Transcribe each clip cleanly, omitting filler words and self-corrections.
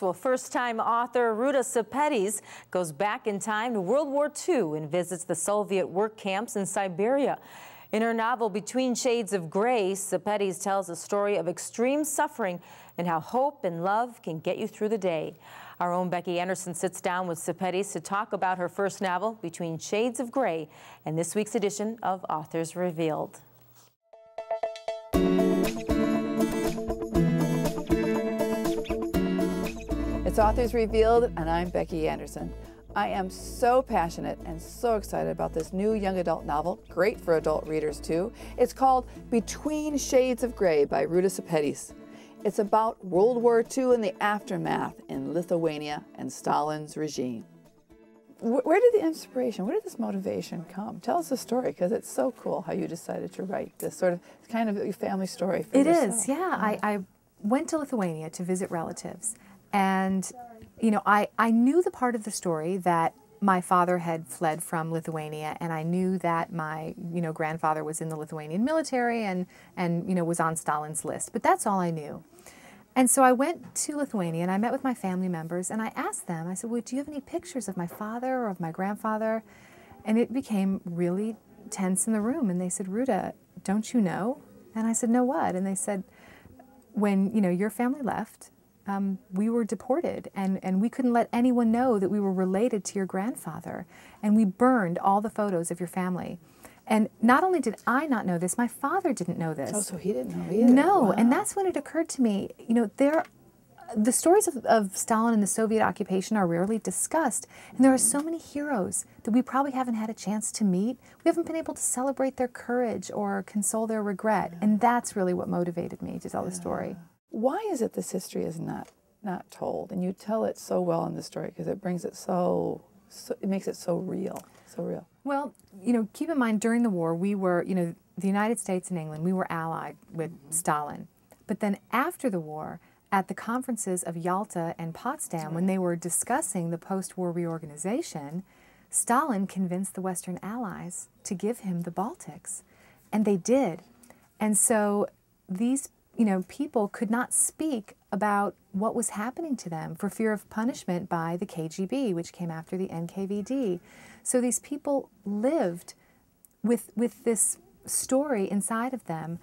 Well, first-time author Ruta Sepetys goes back in time to World War II and visits the Soviet work camps in Siberia. In her novel, Between Shades of Gray, Sepetys tells a story of extreme suffering and how hope and love can get you through the day. Our own Becky Anderson sits down with Sepetys to talk about her first novel, Between Shades of Gray, and this week's edition of Authors Revealed. It's Authors Revealed, and I'm Becky Anderson. I am so passionate and so excited about this new young adult novel, great for adult readers too. It's called Between Shades of Gray by Ruta Sepetys. It's about World War II and the aftermath in Lithuania and Stalin's regime. Where did the inspiration, where did this motivation come? Tell us the story, because it's so cool how you decided to write this sort of kind of a family story for yourself. It is, yeah. I went to Lithuania to visit relatives. And, you know, I knew the part of the story that my father had fled from Lithuania, and I knew that my, grandfather was in the Lithuanian military and was on Stalin's list. But that's all I knew. And so I went to Lithuania, and I met with my family members, and I asked them, I said, well, do you have any pictures of my father or of my grandfather? And it became really tense in the room. And they said, Ruta, don't you know? And I said, no, what? And they said, when, your family left, we were deported, and we couldn't let anyone know that we were related to your grandfather. And we burned all the photos of your family. And not only did I not know this, my father didn't know this. Oh, so he didn't know either. No, wow. And that's when it occurred to me, the stories of Stalin and the Soviet occupation are rarely discussed. And there are so many heroes that we probably haven't had a chance to meet. We haven't been able to celebrate their courage or console their regret. Yeah. And that's really what motivated me to tell the story. Why is it this history is not told? And you tell it so well in the story because it brings it it makes it so real, so real. Well, keep in mind during the war we were, the United States and England, we were allied with Stalin. But then after the war, at the conferences of Yalta and Potsdam, when they were discussing the post-war reorganization, Stalin convinced the Western Allies to give him the Baltics, and they did. And so these people could not speak about what was happening to them for fear of punishment by the KGB, which came after the NKVD. So these people lived with this story inside of them,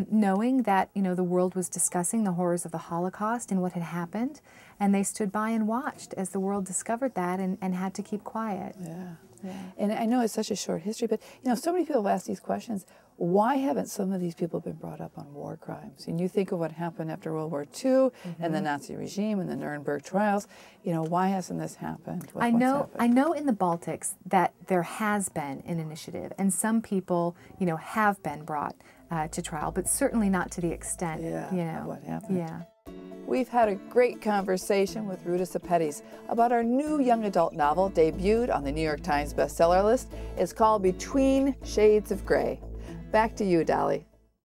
knowing that the world was discussing the horrors of the Holocaust and what had happened, and they stood by and watched as the world discovered that and had to keep quiet. Yeah. Yeah. And I know it's such a short history, but so many people have asked these questions. Why haven't some of these people been brought up on war crimes? And you think of what happened after World War II and the Nazi regime and the Nuremberg trials. Why hasn't this happened? I know in the Baltics that there has been an initiative, and some people, have been brought to trial, but certainly not to the extent, of what happened. Yeah. We've had a great conversation with Ruta Sepetys about our new young adult novel, debuted on the New York Times bestseller list. It's called Between Shades of Gray. Back to you, Dolly.